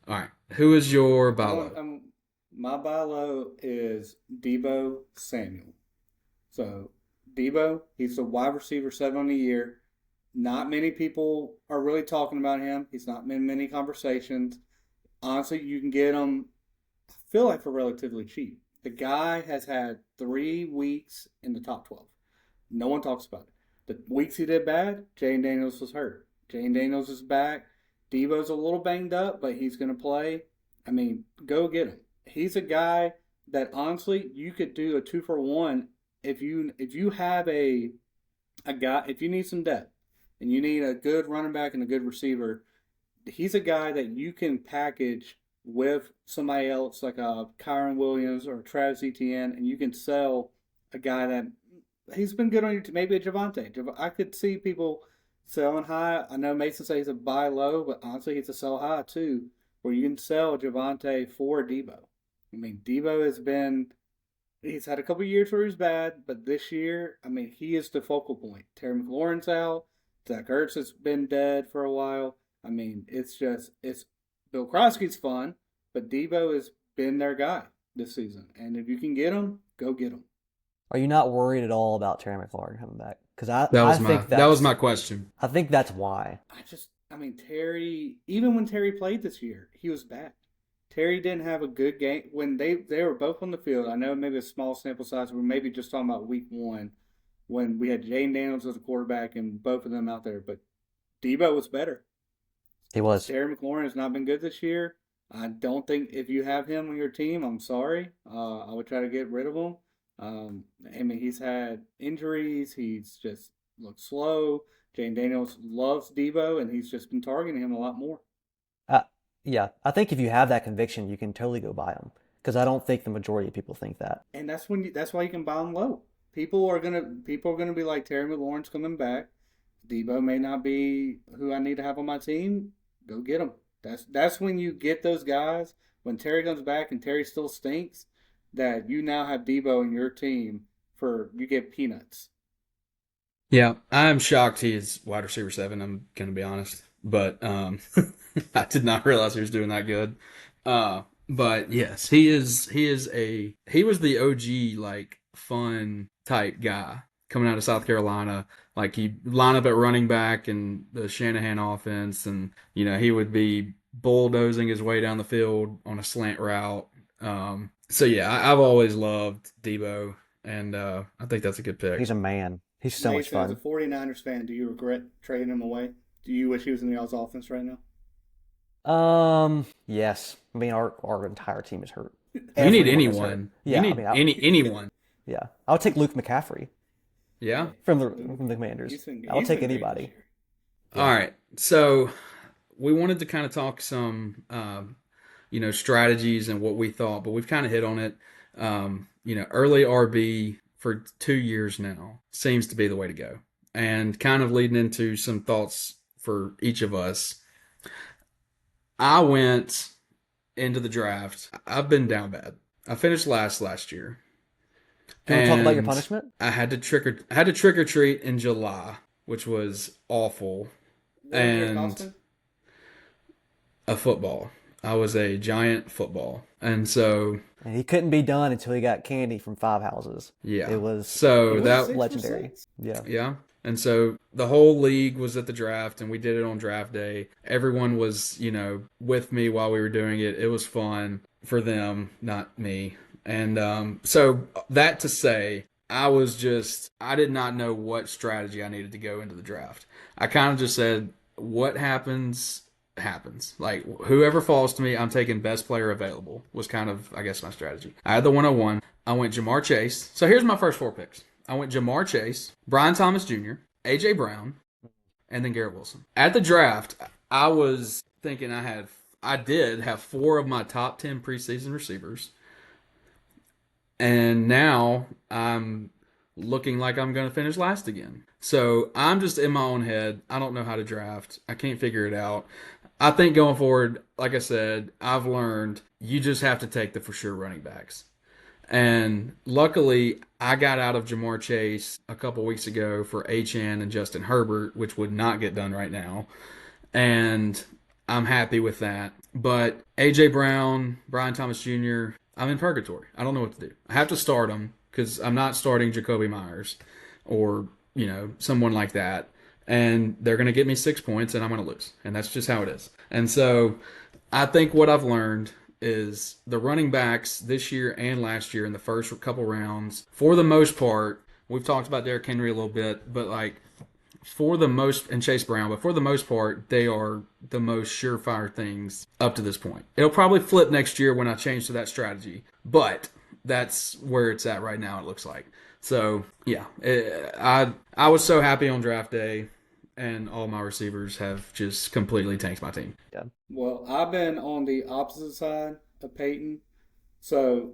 All right, who is your buy low? my buy low is Deebo Samuel. So Deebo, he's a wide receiver 7 on the year. Not many people are really talking about him. He's not in many conversations. Honestly, you can get him, I feel like, for relatively cheap. The guy has had 3 weeks in the top 12. No one talks about it. The weeks he did bad, Jane Daniels was hurt. Jane Daniels is back. Deebo's a little banged up, but he's going to play. I mean, go get him. He's a guy that honestly you could do a 2-for-1 if you have a guy, if you need some depth and you need a good running back and a good receiver. He's a guy that you can package with somebody else like a Kyron Williams or Travis Etienne, and you can sell a guy that he's been good on your team. Maybe a Javonte. I could see people selling high. I know Mason says he's a buy low, but honestly, he's a sell high too, where you can sell Javonte for Deebo. I mean, Deebo he's had a couple of years where he's bad, but this year, I mean, he is the focal point. Terry McLaurin's out. Zach Ertz has been dead for a while. I mean, it's Bill Krosky's fun, but Deebo has been their guy this season. And if you can get him, go get him. Are you not worried at all about Terry McLaurin coming back? Because That was my question. I think that's why. I mean, Terry, even when Terry played this year, he was bad. Terry didn't have a good game. When they were both on the field, I know maybe a small sample size, we're maybe just talking about week 1 when we had Jane Daniels as a quarterback and both of them out there. But Deebo was better. He was. Terry McLaurin has not been good this year. I don't think if you have him on your team, I'm sorry. I would try to get rid of him. I mean, he's had injuries. He's just looked slow. Jane Daniels loves Deebo, and he's just been targeting him a lot more. Yeah, I think if you have that conviction, you can totally go buy him. Because I don't think the majority of people think that. And that's why you can buy him low. People are gonna be like, Terry McLaurin's coming back. Deebo may not be who I need to have on my team. Go get him. That's when you get those guys. When Terry comes back and Terry still stinks, that you now have Deebo in your team you get peanuts. Yeah, I'm shocked he is wide receiver 7. I'm gonna be honest, but I did not realize he was doing that good. But yes, he was the OG like fun type guy coming out of South Carolina. Like he'd line up at running back in the Shanahan offense, and he would be bulldozing his way down the field on a slant route. So yeah, I've always loved Deebo, and I think that's a good pick. He's a man. He's so much Mason, as fun. a 49ers fan, do you regret trading him away? Do you wish he was in the Y'all's offense right now? Yes. I mean, our entire team is hurt. You need Everyone is anyone. hurt. You Yeah, need I mean, anyone. yeah. I would take Luke McCaffrey Yeah. from the Commanders. I'll take anybody. All right. So we wanted to kind of talk some, strategies and what we thought, but we've kind of hit on it. Early RB for 2 years now seems to be the way to go. And kind of leading into some thoughts for each of us. I went into the draft. I've been down bad. I finished last year. Do you want to talk about your And punishment? I had to trick or treat in July, which was awful. What was your And costume? a football. I was a giant football. And so, And he couldn't be done until he got candy from Five Houses. It yeah. was So Was it that, legendary. 6 for 6? Yeah. yeah. And so the whole league was at the draft and we did it on draft day. Everyone was, with me while we were doing it. It was fun for them, not me. And so that to say, I did not know what strategy I needed to go into the draft. I kind of just said, what happens, happens. Like, whoever falls to me, I'm taking best player available, was kind of, I guess, my strategy. I had the 101. I went Jamar Chase. So here's my first 4 picks. I went Jamar Chase, Brian Thomas Jr., A.J. Brown, and then Garrett Wilson. At the draft, I was thinking I did have 4 of my top 10 preseason receivers. And now I'm looking like I'm going to finish last again. So I'm just in my own head. I don't know how to draft. I can't figure it out. I think going forward, like I said, I've learned you just have to take the for sure running backs. And luckily, I got out of Jamar Chase a couple weeks ago for Achan and Justin Herbert, which would not get done right now. And I'm happy with that. But A.J. Brown, Brian Thomas Jr., I'm in purgatory. I don't know what to do. I have to start them because I'm not starting Jacoby Myers or, someone like that. And they're going to get me 6 points and I'm going to lose. And that's just how it is. And so I think what I've learned is the running backs this year and last year in the first couple rounds, for the most part, we've talked about Derrick Henry a little bit, but and Chase Brown, but for the most part, they are the most surefire things up to this point. It'll probably flip next year when I change to that strategy, but that's where it's at right now, it looks like. So, yeah, I was so happy on draft day, and all my receivers have just completely tanked my team. Yeah. Well, I've been on the opposite side of Peyton. So,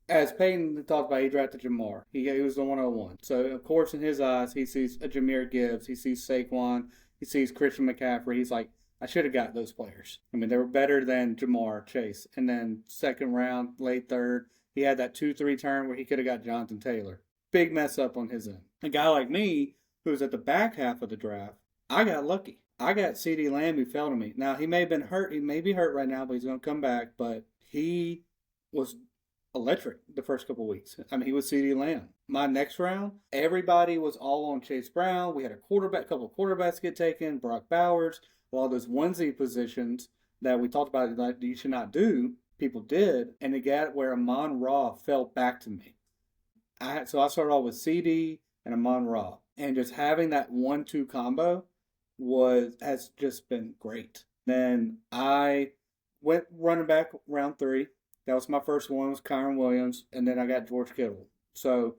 as Peyton talked about, he drafted Jamar. He was the 101. So, of course, in his eyes, he sees a Jahmyr Gibbs. He sees Saquon. He sees Christian McCaffrey. He's like, I should have got those players. I mean, they were better than Jamar Chase. And then second round, late third, he had that 2-3 turn where he could have got Jonathan Taylor. Big mess up on his end. A guy like me, who was at the back half of the draft, I got lucky. I got CeeDee Lamb who fell to me. Now, he may have been hurt. He may be hurt right now, but he's going to come back. But he was electric the first couple of weeks. I mean, he was CeeDee Lamb. My next round, everybody was all on Chase Brown. We had couple of quarterbacks get taken, Brock Bowers, all those onesie positions that we talked about that you should not do. People did, and it got where Amon Ra fell back to me. So I started off with CD and Amon Ra, and just having that 1-2 combo has just been great. Then I went running back round 3. That was my first one, was Kyron Williams, and then I got George Kittle. So,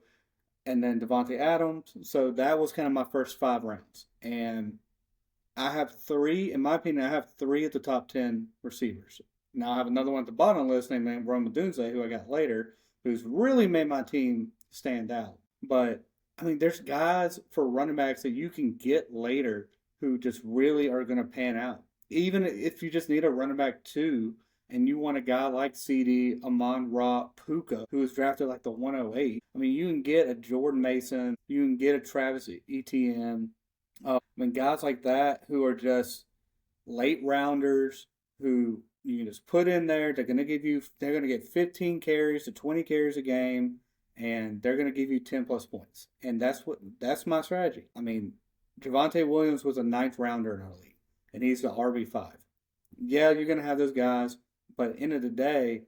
and then Devontae Adams. So that was kind of my first 5 rounds. And I have 3, in my opinion, I have 3 at the top 10 receivers. Now I have another one at the bottom of the list named Rome Odunze, who I got later, who's really made my team stand out. But, I mean, there's guys for running backs that you can get later who just really are going to pan out. Even if you just need a running back 2, and you want a guy like CD, Amon Ra, Puka, who was drafted like the 108. I mean, you can get a Jordan Mason, you can get a Travis Etienne. I mean, guys like that who are just late rounders who you can just put in there. They're going to get 15 carries to 20 carries a game, and they're going to give you 10 plus points. And that's my strategy. I mean, Javonte Williams was a 9th rounder in our league, and he's the RB5. Yeah, you're going to have those guys. But at the end of the day,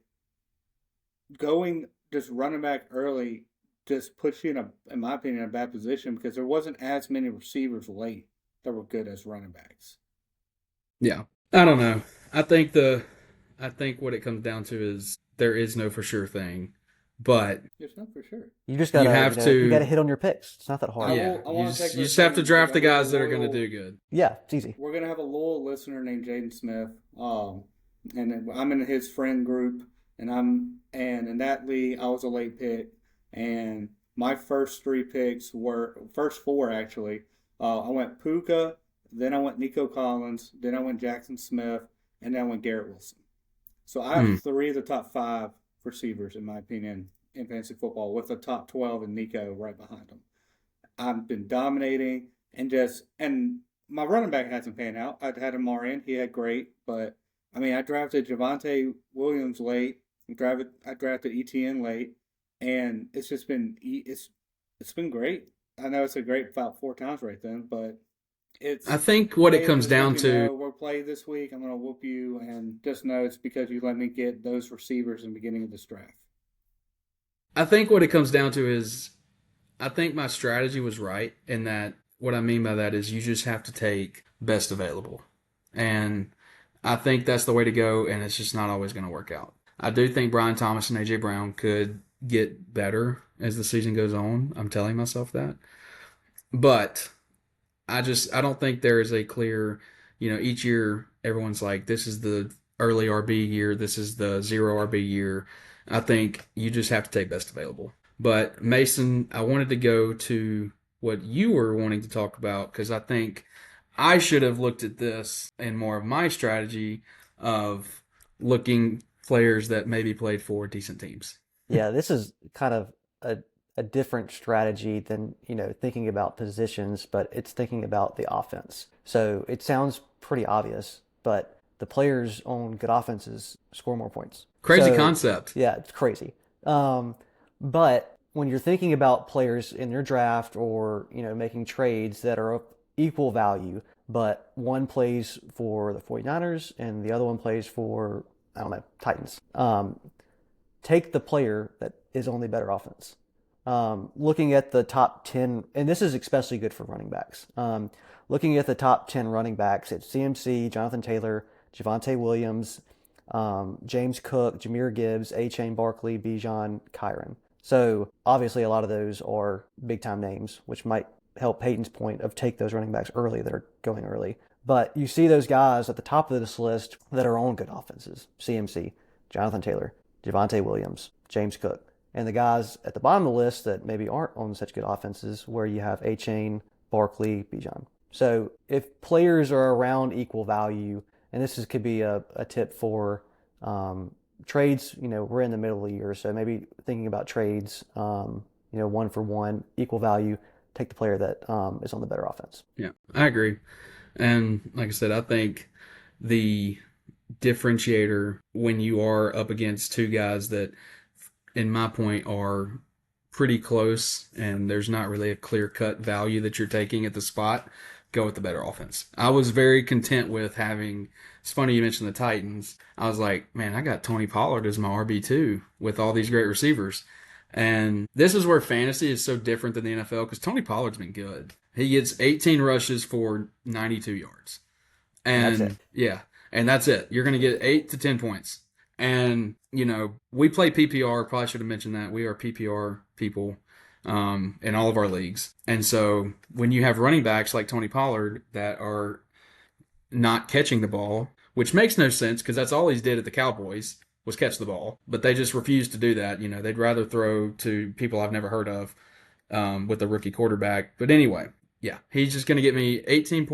going just running back early just puts you in my opinion, in a bad position because there wasn't as many receivers late that were good as running backs. Yeah. I don't know. I think what it comes down to is there is no for sure thing. But it's not for sure. You just gotta you gotta hit on your picks. It's not that hard. You just have to draft the guys that are going to do good. Yeah, it's easy. We're going to have a loyal listener named Jaden Smith. And I'm in his friend group, and in that league I was a late pick, and my first 4 actually. I went Puka, then I went Nico Collins, then I went Jackson Smith, and then I went Garrett Wilson. So I have 3 of the top 5 receivers in my opinion in fantasy football with the top 12 and Nico right behind him. I've been dominating and my running back hasn't panned out. I had Amari in, he had great, but I mean, I drafted Javonte Williams late. I drafted ETN late, and it's been great. I know it's a great about 4 times right then, but I it's think what it Dave comes just let down me to, know we'll play this week. I'm gonna whoop you, and just know it's because you let me get those receivers in the beginning of this draft. I think what it comes down to is, I think my strategy was right in that what I mean by that is you just have to take best available. And I think that's the way to go, and it's just not always going to work out. I do think Brian Thomas and A.J. Brown could get better as the season goes on. I'm telling myself that. But I don't think there is a clear, each year everyone's like, this is the early RB year, this is the zero RB year. I think you just have to take best available. But Mason, I wanted to go to what you were wanting to talk about because I think I should have looked at this in more of my strategy of looking players that maybe played for decent teams. Yeah, this is kind of a different strategy than, thinking about positions, but it's thinking about the offense. So it sounds pretty obvious, but the players on good offenses score more points. Crazy So concept. yeah, it's crazy. But when you're thinking about players in your draft or, making trades that are of equal value, but one plays for the 49ers and the other one plays for, I don't know, Titans. Take the player that is on the better offense. Looking at the top 10, and this is especially good for running backs. Looking at the top 10 running backs, it's CMC, Jonathan Taylor, Javonte Williams, James Cook, Jahmyr Gibbs, A-Chain Barkley, Bijan, Kyron. So obviously a lot of those are big time names, which might help Peyton's point of take those running backs early that are going early. But you see those guys at the top of this list that are on good offenses. CMC, Jonathan Taylor, Javonte Williams, James Cook. And the guys at the bottom of the list that maybe aren't on such good offenses where you have A-Chain, Barkley, Bijan. So if players are around equal value, and could be a tip for trades, we're in the middle of the year, so maybe thinking about trades, 1-for-1, equal value, take the player that is on the better offense. Yeah, I agree. And like I said, I think the differentiator when you are up against two guys that, in my point, are pretty close and there's not really a clear-cut value that you're taking at the spot, go with the better offense. I was very content with having, it's funny you mentioned the Titans. I was like, man, I got Tony Pollard as my RB2 with all these great receivers. And this is where fantasy is so different than the NFL because Tony Pollard's been good. He gets 18 rushes for 92 yards. And that's it. Yeah, and that's it. You're going to get 8 to 10 points. And, we play PPR. Probably should have mentioned that. We are PPR people in all of our leagues. And so when you have running backs like Tony Pollard that are not catching the ball, which makes no sense because that's all he's did at the Cowboys was catch the ball. But they just refuse to do that. They'd rather throw to people I've never heard of with a rookie quarterback. But anyway, yeah, he's just going to get me 18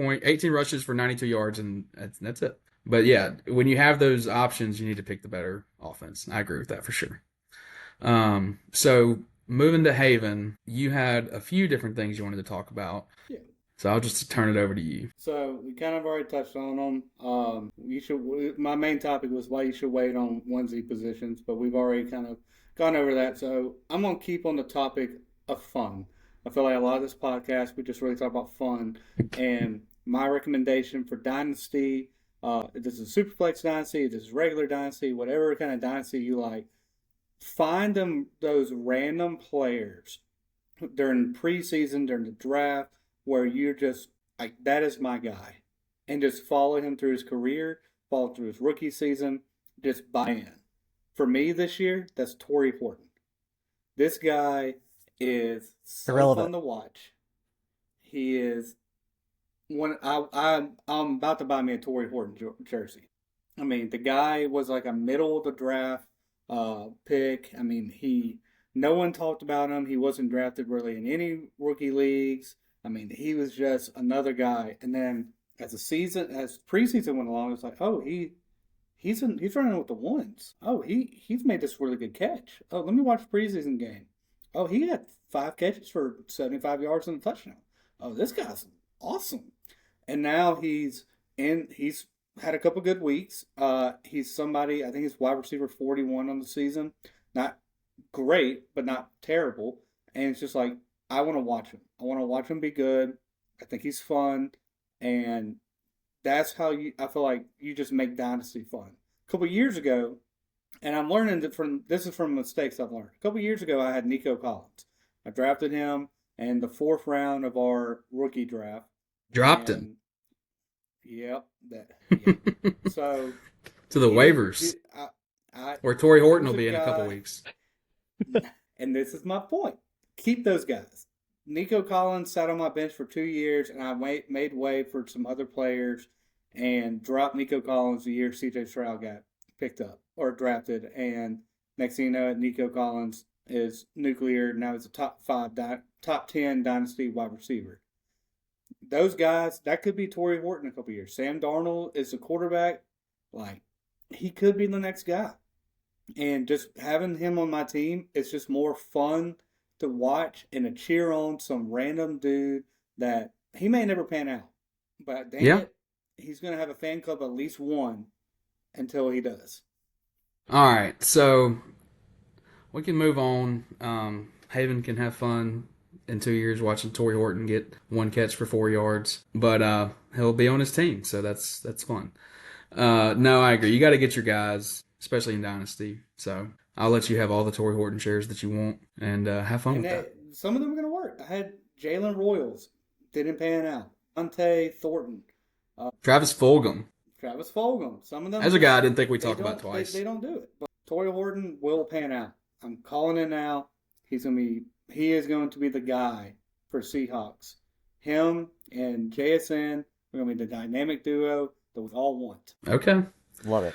rushes for 92 yards, and that's it. But yeah, when you have those options, you need to pick the better offense. I agree with that for sure. So moving to Haven, you had a few different things you wanted to talk about. Yeah. So I'll just turn it over to you. So we kind of already touched on them. My main topic was why you should wait on onesie positions, but we've already kind of gone over that. So I'm going to keep on the topic of fun. I feel like a lot of this podcast, we just really talk about fun. And my recommendation for Dynasty, if this is a Superflex Dynasty, if this is regular Dynasty, whatever kind of Dynasty you like, find those random players during preseason, during the draft, where you're just like, that is my guy. And just follow him through his career, follow through his rookie season, just buy in. For me this year, that's Torrey Horton. This guy is so irrelevant fun to watch. He is I'm about to buy me a Torrey Horton jersey. I mean, the guy was like a middle of the draft pick. I mean, no one talked about him. He wasn't drafted really in any rookie leagues. I mean, he was just another guy. And then as preseason went along, it's like, oh, he's running with the ones. Oh, he's made this really good catch. Oh, let me watch the preseason game. Oh, he had 5 catches for 75 yards and a touchdown. Oh, this guy's awesome. And now he's had a couple good weeks. He's somebody, I think he's wide receiver 41 on the season. Not great, but not terrible. And it's just like, I want to watch him. I want to watch him be good. I think he's fun. And that's how I feel like you just make Dynasty fun. A couple years ago, and I'm learning that this is from mistakes I've learned. A couple years ago, I had Nico Collins. I drafted him in the 4th round of our rookie draft. Dropped him. Yep. Yep. So to the waivers. Where Torrey Horton will be in a couple weeks. And this is my point. Keep those guys. Nico Collins sat on my bench for 2 years, and I made way for some other players and dropped Nico Collins the year C.J. Stroud got picked up or drafted. And next thing you know, Nico Collins is nuclear. Now he's a top 10 Dynasty wide receiver. Those guys, that could be Torrey Horton in a couple years. Sam Darnold is the quarterback. Like, he could be the next guy. And just having him on my team, it's just more fun to watch and to cheer on some random dude that he may never pan out. But dang it, he's going to have a fan club at least one until he does. All right, so we can move on. Haven can have fun in 2 years watching Torrey Horton get 1 catch for 4 yards, but he'll be on his team, so that's fun. No, I agree. You got to get your guys, especially in Dynasty. So I'll let you have all the Torrey Horton shares that you want and have fun with that. Some of them are going to work. I had Jalen Royals, didn't pan out. Dante Thornton. Travis Fulgham. Some of them. As a guy I didn't think we'd talk about twice. They don't do it. But Torrey Horton will pan out. I'm calling it now. He is going to be the guy for Seahawks. Him and JSN are going to be the dynamic duo that we all want. Okay. Love it.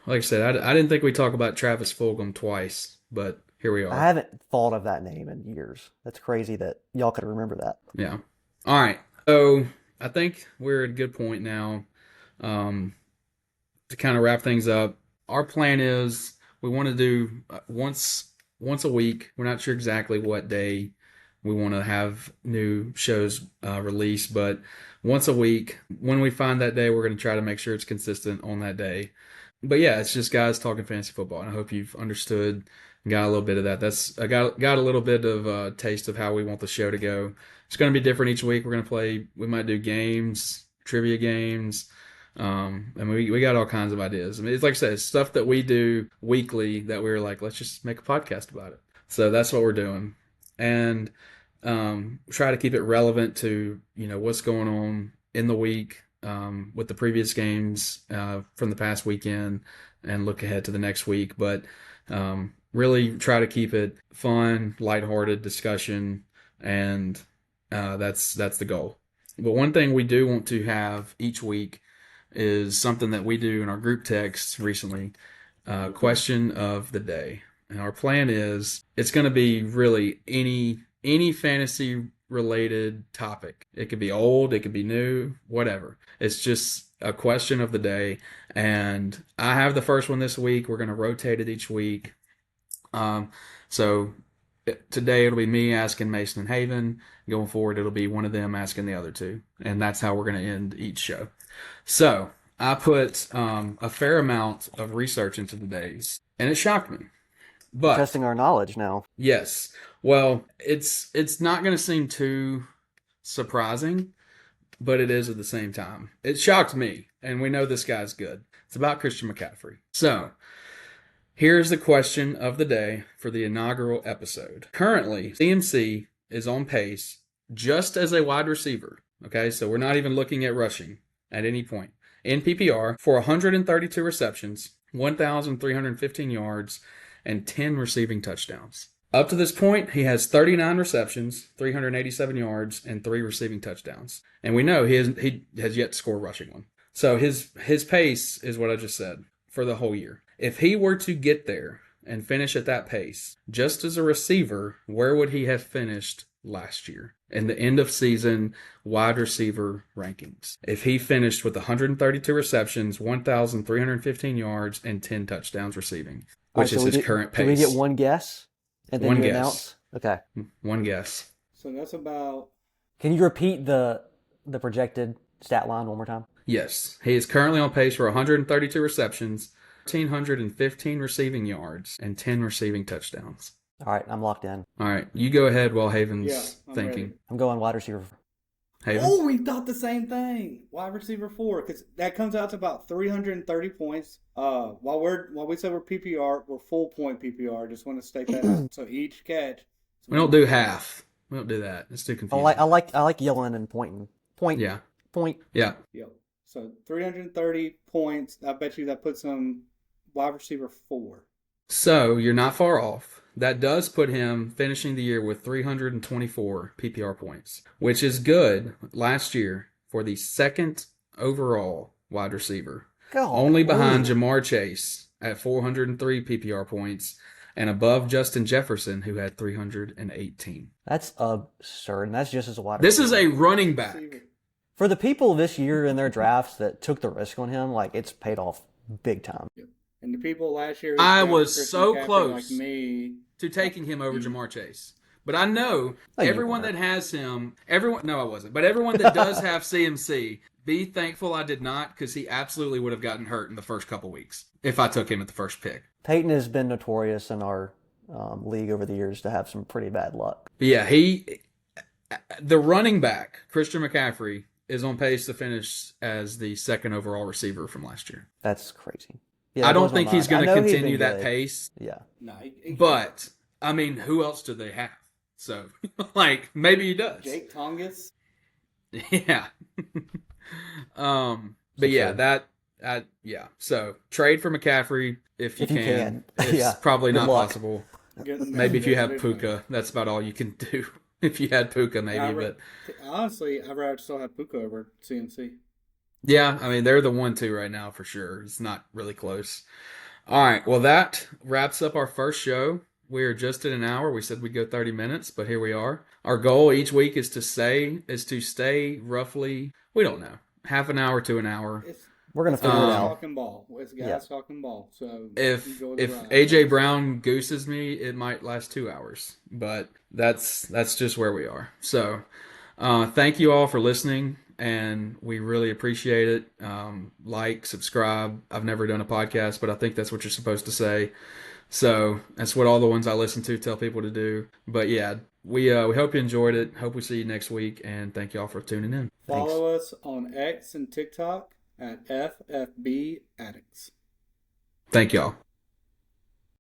Like I said, I didn't think we'd talk about Travis Fulgham twice, but here we are. I haven't thought of that name in years. That's crazy that y'all could remember that. Yeah. All right. So I think we're at a good point now to kind of wrap things up. Our plan is we want to do once a week. We're not sure exactly what day we want to have new shows released, but once a week. When we find that day, we're going to try to make sure it's consistent on that day. But yeah, it's just guys talking fantasy football, and I hope you've understood and got a little bit of that. I got a little bit of a taste of how we want the show to go. It's going to be different each week. We're going to play. We might do games, trivia games. And we got all kinds of ideas. I mean, it's like I said, it's stuff that we do weekly that we were like, let's just make a podcast about it. So that's what we're doing, and try to keep it relevant to what's going on in the week with the previous games from the past weekend, and look ahead to the next week. But really try to keep it fun, lighthearted discussion, and that's the goal. But one thing we do want to have each week is something that we do in our group texts recently, question of the day. And our plan is it's going to be really any fantasy related topic. It could be old, it could be new, whatever. It's just a question of the day. And I have the first one this week. We're going to rotate it each week. So today it'll be me asking Mason and Haven. Going forward, it'll be one of them asking the other two. And that's how we're going to end each show. So I put a fair amount of research into today's, and it shocked me. But testing our knowledge now. Yes. Well, it's not going to seem too surprising, but it is at the same time. It shocked me, and we know this guy's good. It's about Christian McCaffrey. So here's the question of the day for the inaugural episode. Currently, CMC is on pace just as a wide receiver. Okay, so we're not even looking at rushing at any point. In PPR for 132 receptions, 1,315 yards, and 10 receiving touchdowns. Up to this point, he has 39 receptions, 387 yards, and 3 receiving touchdowns. And we know he has yet to score a rushing one. So his pace is what I just said for the whole year. If he were to get there and finish at that pace, just as a receiver, where would he have finished last year in the end of season wide receiver rankings if he finished with 132 receptions, 1,315 yards, and 10 touchdowns receiving, All right, which is his current pace. Do we get one guess? And then One you guess. announce? Okay. One guess. So that's about. Can you repeat the projected stat line one more time? Yes. He is currently on pace for 132 receptions, 1,315 receiving yards, and 10 receiving touchdowns. All right, I'm locked in. All right. You go ahead while Haven's I'm thinking. ready. I'm going wide receiver. Haven? Oh, we thought the same thing. Wide receiver 4, because that comes out to about 330 points. While we said we're PPR, we're full point PPR. Just want to state that out. So each catch. We don't do half. We don't do that. It's too confusing. I like yelling and pointing. Point. Yeah. Point. Yeah. Yep. So 330 points. I bet you that puts him wide receiver 4. So you're not far off. That does put him finishing the year with 324 PPR points, which is good last year for the second overall wide receiver. Only behind Jamar Chase at 403 PPR points and above Justin Jefferson, who had 318. That's absurd. And that's just as a wide This receiver. is a running back. For the people this year in their drafts that took the risk on him, like, it's paid off big time. Yep. And the people last year, I was Christian so McCaffrey, close like me, to taking him over Jamar Chase. But I know Oh, you everyone weren't. that has him, no, I wasn't. But everyone that does have CMC, be thankful I did not, because he absolutely would have gotten hurt in the first couple weeks if I took him at the first pick. Peyton has been notorious in our league over the years to have some pretty bad luck. But yeah, the running back, Christian McCaffrey, is on pace to finish as the second overall receiver from last year. That's crazy. Yeah, I that don't blows my think he's mind. going I to know he's continue been that good. pace. Yeah. no, But, I mean, who else do they have? So, like, maybe he does. Jake Tongas. Yeah. But yeah, yeah. So trade for McCaffrey if you can. It's Yeah. probably Good not luck. possible. Maybe if you have Puka, that's about all you can do. If you had Puka, maybe. But honestly, I'd rather still have Puka over CMC. yeah, I mean, they're the 1-2 right now for sure. It's not really close. All right. Well, that wraps up our first show. We are just at an hour. We said we'd go 30 minutes, but here we are. Our goal each week is to stay roughly, we don't know, half an hour to an hour. We're going to figure it out. Talking ball. It's guys talking ball. So If enjoy the ride. AJ Brown gooses me, it might last 2 hours, but that's just where we are. So, thank you all for listening, and we really appreciate it. Like, subscribe. I've never done a podcast, but I think that's what you're supposed to say. So that's what all the ones I listen to tell people to do. But yeah, we hope you enjoyed it. Hope we see you next week, and thank you all for tuning in. Follow us on X and TikTok at FFB Addicts. Thank y'all.